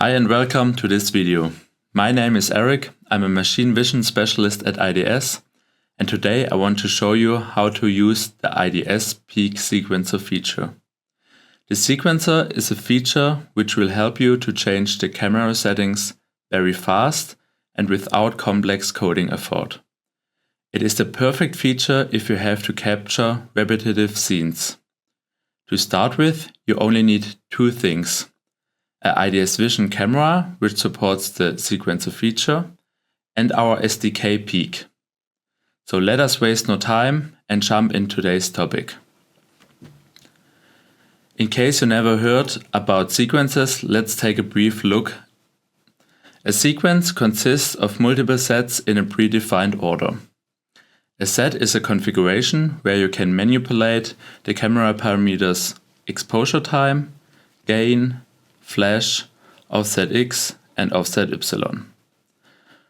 Hi and welcome to this video. My name is Eric, I'm a machine vision specialist at IDS, and today I want to show you how to use the IDS Peak Sequencer feature. The sequencer is a feature which will help you to change the camera settings very fast and without complex coding effort. It is the perfect feature if you have to capture repetitive scenes. To start with, you only need two things: an IDS Vision camera, which supports the sequencer feature, and our SDK Peak. So let us waste no time and jump into today's topic. In case you never heard about sequences, let's take a brief look. A sequence consists of multiple sets in a predefined order. A set is a configuration where you can manipulate the camera parameters exposure time, gain, flash, offset X and offset Y.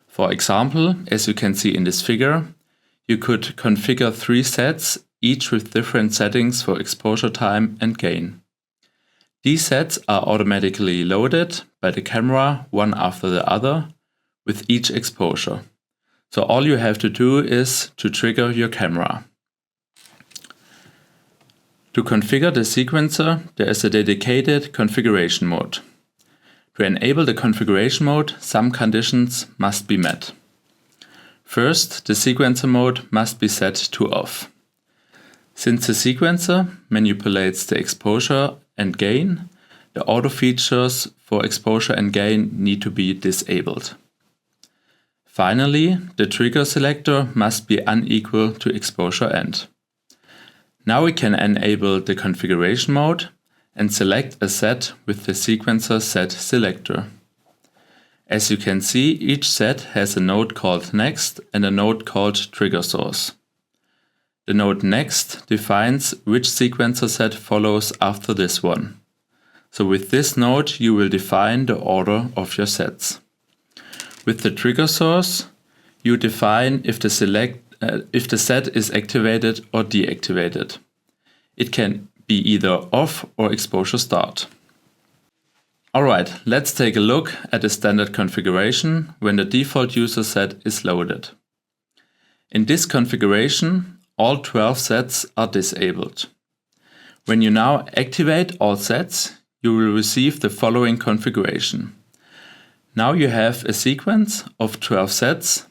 For example, as you can see in this figure, you could configure three sets, each with different settings for exposure time and gain. These sets are automatically loaded by the camera one after the other with each exposure. So all you have to do is to trigger your camera. To configure the sequencer, there is a dedicated configuration mode. To enable the configuration mode, some conditions must be met. First, the sequencer mode must be set to off. Since the sequencer manipulates the exposure and gain, the auto features for exposure and gain need to be disabled. Finally, the trigger selector must be unequal to exposure end. Now we can enable the configuration mode and select a set with the sequencer set selector. As you can see, each set has a node called Next and a node called Trigger Source. The node Next defines which sequencer set follows after this one. So with this node you will define the order of your sets. With the Trigger Source you define if the set is activated or deactivated. It can be either off or exposure start. Alright, let's take a look at the standard configuration when the default user set is loaded. In this configuration, all 12 sets are disabled. When you now activate all sets, you will receive the following configuration. Now you have a sequence of 12 sets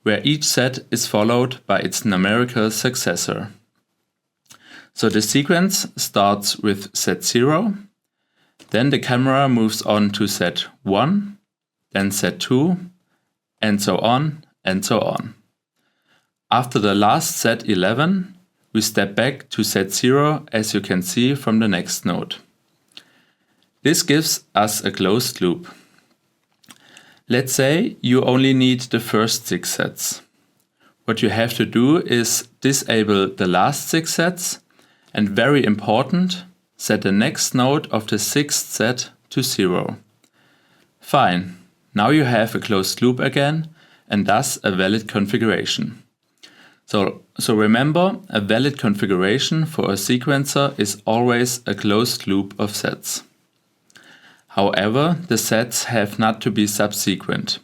where each set is followed by its numerical successor. So the sequence starts with set 0, then the camera moves on to set 1, then set 2, and so on and so on. After the last set 11, we step back to set 0, as you can see from the next node. This gives us a closed loop. Let's say you only need the first 6 sets. What you have to do is disable the last 6 sets and, very important, set the next node of the 6th set to 0. Fine, now you have a closed loop again and thus a valid configuration. So remember, a valid configuration for a sequencer is always a closed loop of sets. However, the sets have not to be subsequent.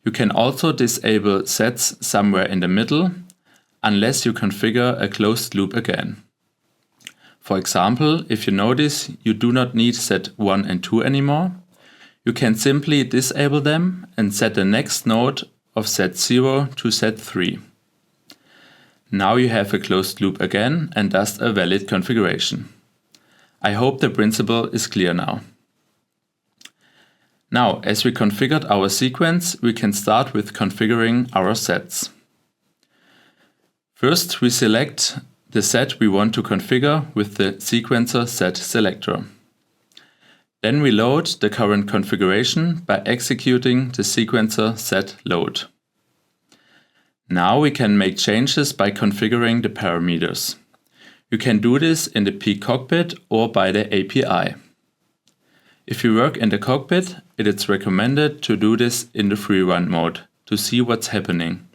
You can also disable sets somewhere in the middle, unless you configure a closed loop again. For example, if you notice you do not need set 1 and 2 anymore, you can simply disable them and set the next node of set 0 to set 3. Now you have a closed loop again and thus a valid configuration. I hope the principle is clear now. Now, as we configured our sequence, we can start with configuring our sets. First, we select the set we want to configure with the sequencer set selector. Then we load the current configuration by executing the sequencer set load. Now we can make changes by configuring the parameters. You can do this in the Peak cockpit or by the API. If you work in the cockpit, it is recommended to do this in the free run mode to see what's happening.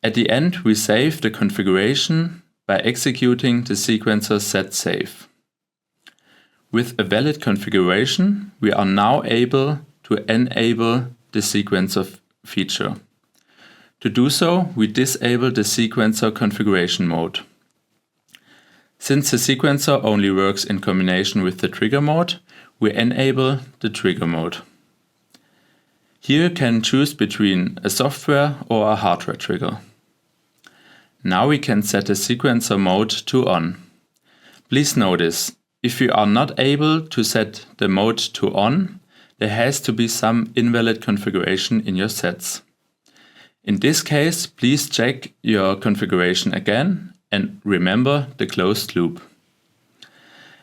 At the end, we save the configuration by executing the sequencer set save. With a valid configuration, we are now able to enable the sequencer feature. To do so, we disable the sequencer configuration mode. Since the sequencer only works in combination with the trigger mode, we enable the trigger mode. Here you can choose between a software or a hardware trigger. Now we can set the sequencer mode to on. Please notice, if you are not able to set the mode to on, there has to be some invalid configuration in your sets. In this case, please check your configuration again and remember the closed loop.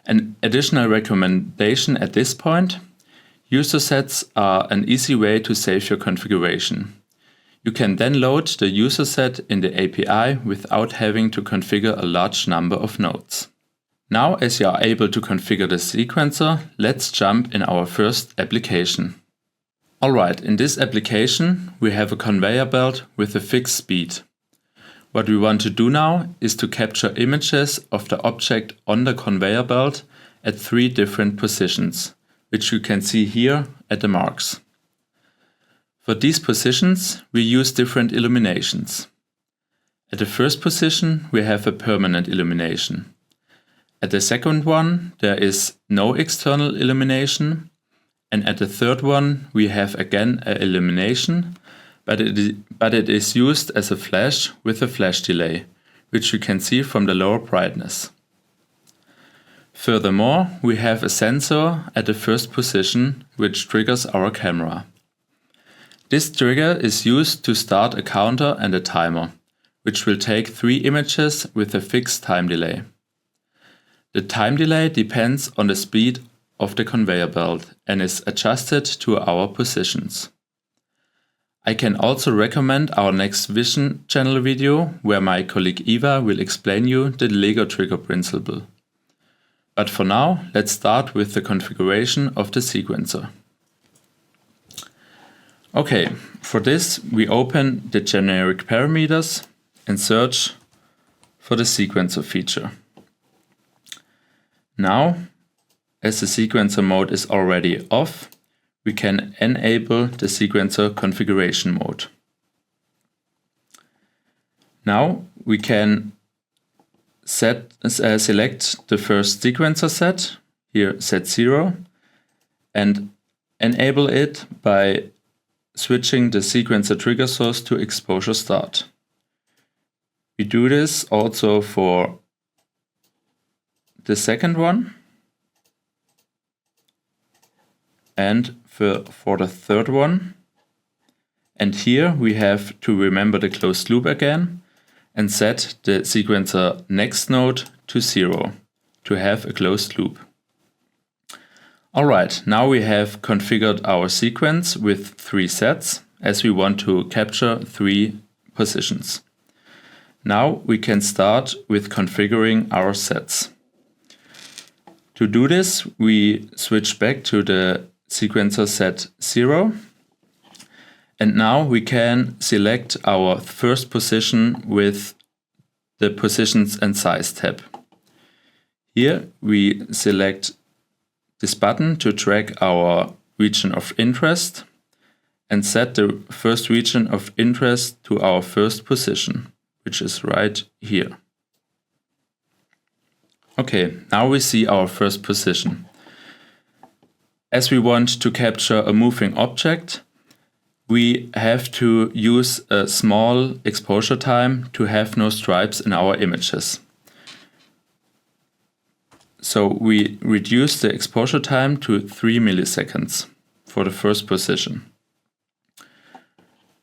An additional recommendation at this point: user sets are an easy way to save your configuration. You can then load the user set in the API without having to configure a large number of nodes. Now, as you are able to configure the sequencer, let's jump in our first application. Alright, in this application we have a conveyor belt with a fixed speed. What we want to do now is to capture images of the object on the conveyor belt at 3 different positions, which you can see here at the marks. For these positions, we use different illuminations. At the first position, we have a permanent illumination. At the second one, there is no external illumination. And at the third one, we have again an illumination, but it is used as a flash with a flash delay, which you can see from the lower brightness. Furthermore, we have a sensor at the first position, which triggers our camera. This trigger is used to start a counter and a timer, which will take 3 images with a fixed time delay. The time delay depends on the speed of the conveyor belt and is adjusted to our positions. I can also recommend our next Vision channel video, where my colleague Eva will explain you the Lego trigger principle. But for now, let's start with the configuration of the sequencer. Okay, for this we open the generic parameters and search for the sequencer feature. Now, as the sequencer mode is already off, we can enable the sequencer configuration mode. Now we can select the first sequencer set, here set 0, and enable it by switching the sequencer trigger source to exposure start. We do this also for the second one and for the third one. And here we have to remember the closed loop again and set the sequencer next node to 0 to have a closed loop. Alright, now we have configured our sequence with 3 sets, as we want to capture 3 positions. Now we can start with configuring our sets. To do this, we switch back to the sequencer set 0, and now we can select our first position with the Positions and Size tab. Here we select this button to track our region of interest and set the first region of interest to our first position, which is right here. Okay, now we see our first position. As we want to capture a moving object, we have to use a small exposure time to have no stripes in our images. So we reduce the exposure time to 3 milliseconds for the first position.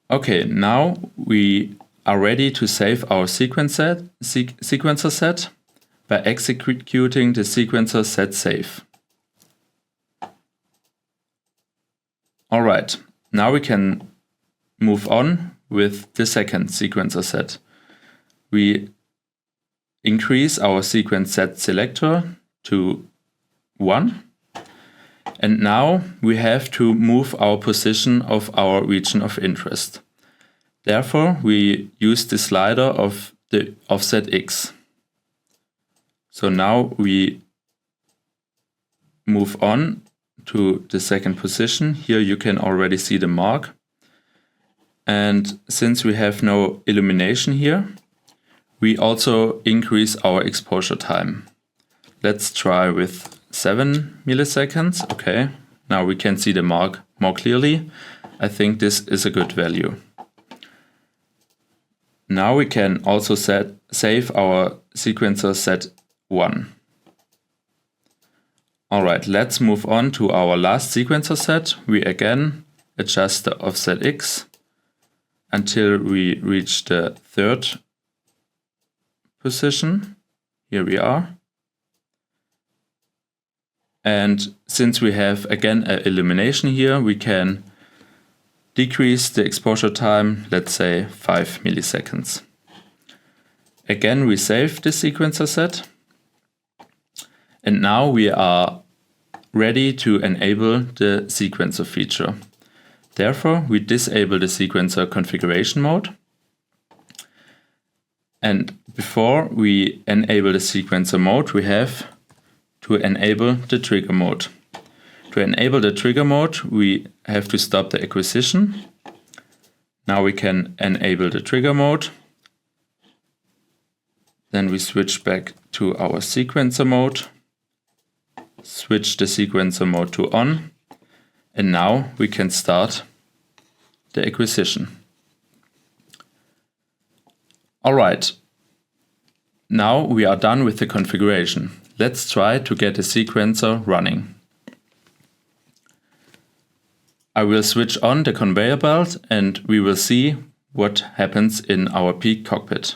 Okay, now we are ready to save our sequencer set by executing the sequencer set save. Alright, now we can move on with the second sequencer set. We increase our sequence set selector to 1, and now we have to move our position of our region of interest. Therefore, we use the slider of the offset X. So now we move on to the second position. Here you can already see the mark. And since we have no illumination here, we also increase our exposure time. Let's try with 7 milliseconds. Okay, now we can see the mark more clearly. I think this is a good value. Now we can also save our sequencer set 1. Alright, let's move on to our last sequencer set. We again adjust the offset X until we reach the third position. Here we are. And since we have again an illumination here, we can decrease the exposure time, let's say 5 milliseconds. Again, we save the sequencer set. And now we are ready to enable the sequencer feature. Therefore, we disable the sequencer configuration mode. And before we enable the sequencer mode, we have to enable the trigger mode. To enable the trigger mode, we have to stop the acquisition. Now we can enable the trigger mode. Then we switch back to our sequencer mode. Switch the sequencer mode to on. And now we can start the acquisition. Alright, now we are done with the configuration. Let's try to get the sequencer running. I will switch on the conveyor belt and we will see what happens in our peak cockpit.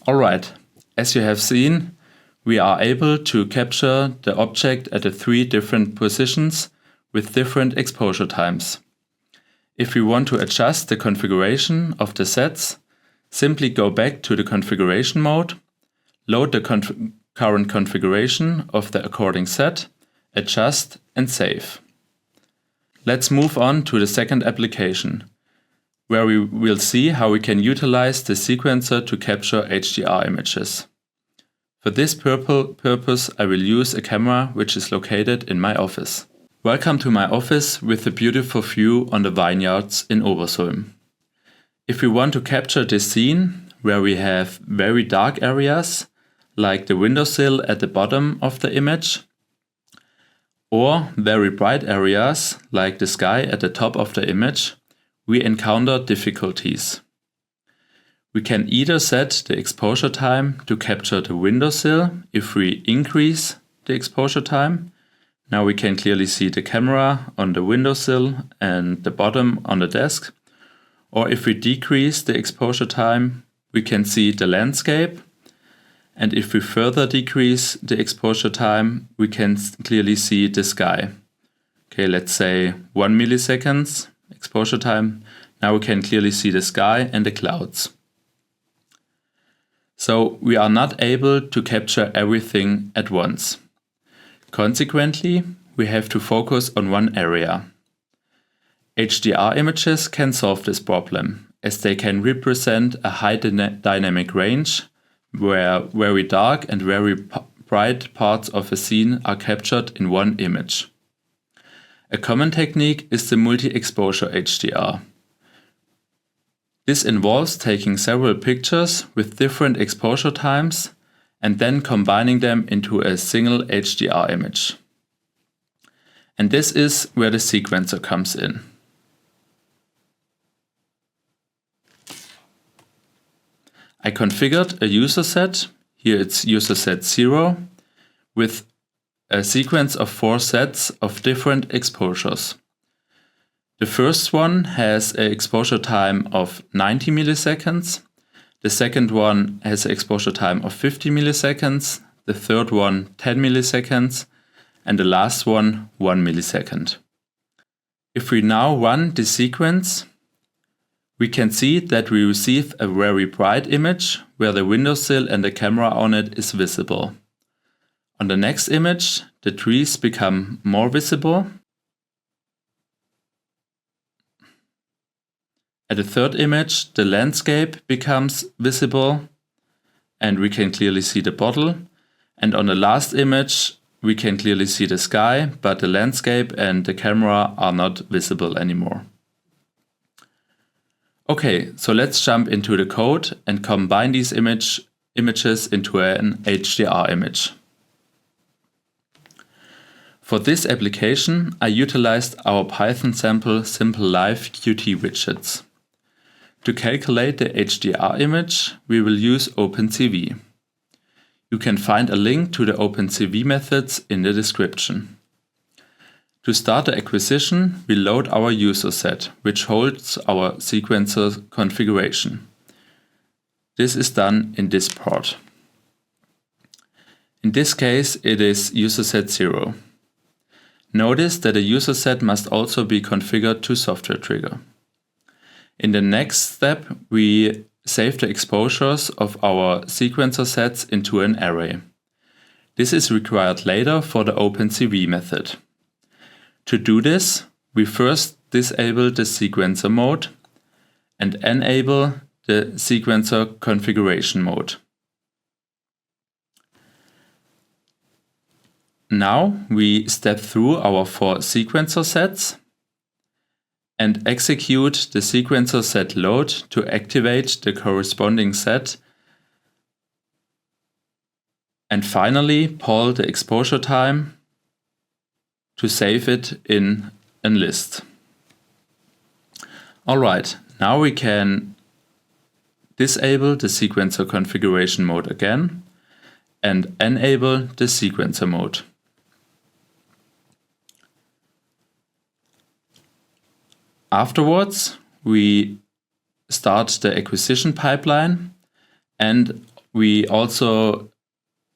Alright, as you have seen, we are able to capture the object at the 3 different positions with different exposure times. If we want to adjust the configuration of the sets, simply go back to the configuration mode, load the current configuration of the according set, adjust and save. Let's move on to the second application, where we will see how we can utilize the sequencer to capture HDR images. For this purpose, I will use a camera which is located in my office. Welcome to my office with a beautiful view on the vineyards in Obersulm. If we want to capture this scene, where we have very dark areas, like the windowsill at the bottom of the image, or very bright areas, like the sky at the top of the image, we encounter difficulties. We can either set the exposure time to capture the windowsill if we increase the exposure time. Now we can clearly see the camera on the windowsill and the bottom on the desk. Or if we decrease the exposure time, we can see the landscape. And if we further decrease the exposure time, we can clearly see the sky. Okay, let's say 1 milliseconds exposure time. Now we can clearly see the sky and the clouds. So we are not able to capture everything at once. Consequently, we have to focus on one area. HDR images can solve this problem, as they can represent a high dynamic range where very dark and very bright parts of a scene are captured in one image. A common technique is the multi-exposure HDR. This involves taking several pictures with different exposure times and then combining them into a single HDR image. And this is where the sequencer comes in. I configured a user set, here it's user set 0, with a sequence of 4 sets of different exposures. The first one has an exposure time of 90 milliseconds, the second one has an exposure time of 50 milliseconds, the third one 10 milliseconds, and the last one 1 millisecond. If we now run the sequence, we can see that we receive a very bright image where the windowsill and the camera on it is visible. On the next image, the trees become more visible. At the third image, the landscape becomes visible. and we can clearly see the bottle. And on the last image, we can clearly see the sky, but the landscape and the camera are not visible anymore. Okay, so let's jump into the code and combine these images into an HDR image. For this application, I utilized our Python sample Simple Live Qt widgets. To calculate the HDR image, we will use OpenCV. You can find a link to the OpenCV methods in the description. To start the acquisition, we load our user set, which holds our sequencer configuration. This is done in this port. In this case, it is user set 0. Notice that the user set must also be configured to software trigger. In the next step, we save the exposures of our sequencer sets into an array. This is required later for the OpenCV method. To do this, we first disable the sequencer mode and enable the sequencer configuration mode. Now we step through our 4 sequencer sets and execute the sequencer set load to activate the corresponding set, and finally poll the exposure time to save it in a list. Alright, now we can disable the sequencer configuration mode again and enable the sequencer mode. Afterwards, we start the acquisition pipeline, and we also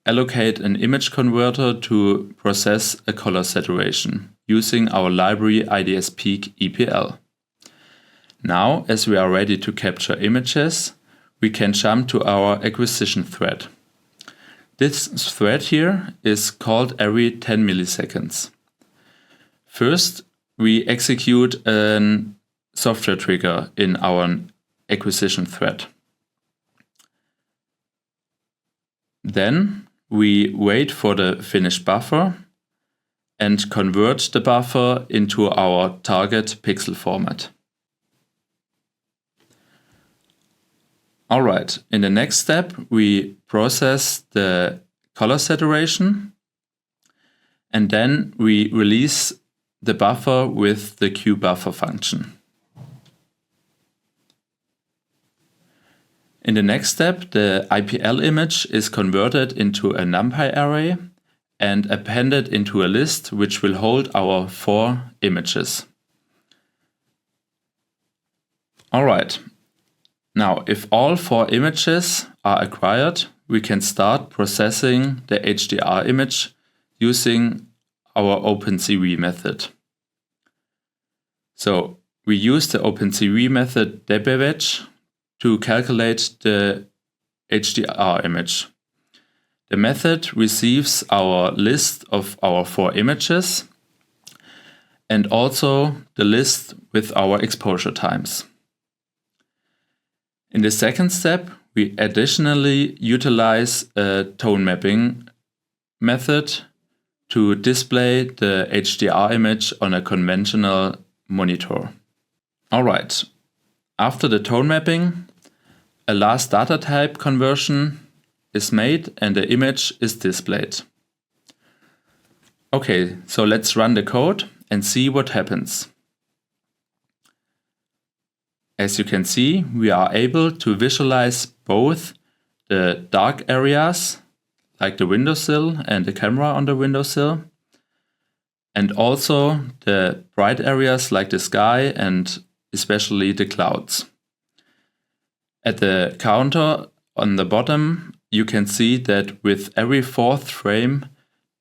allocate an image converter to process a color saturation using our library IDS-Peak EPL. Now, as we are ready to capture images, we can jump to our acquisition thread. This thread here is called every 10 milliseconds. First, we execute a software trigger in our acquisition thread. Then we wait for the finished buffer and convert the buffer into our target pixel format. Alright, in the next step, we process the color saturation, and then we release the buffer with the QBuffer function. In the next step, the IPL image is converted into a NumPy array and appended into a list which will hold our 4 images. Alright, now if all 4 images are acquired, we can start processing the HDR image using our OpenCV method. So we use the OpenCV method debwedge to calculate the HDR image. The method receives our list of our 4 images and also the list with our exposure times. In the second step, we additionally utilize a tone mapping method to display the HDR image on a conventional monitor. Alright, after the tone mapping, a last data type conversion is made and the image is displayed. Okay, so let's run the code and see what happens. As you can see, we are able to visualize both the dark areas, like the windowsill and the camera on the windowsill, and also the bright areas like the sky and especially the clouds. At the counter on the bottom, you can see that with every 4th frame,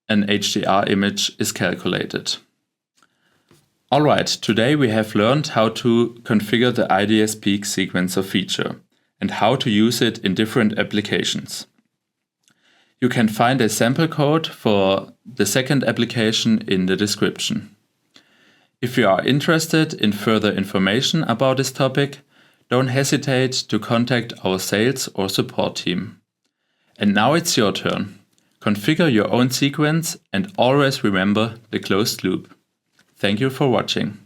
an HDR image is calculated. Alright, today we have learned how to configure the IDS-Peak sequencer feature and how to use it in different applications. You can find a sample code for the second application in the description. If you are interested in further information about this topic, don't hesitate to contact our sales or support team. And now it's your turn. Configure your own sequence and always remember the closed loop. Thank you for watching.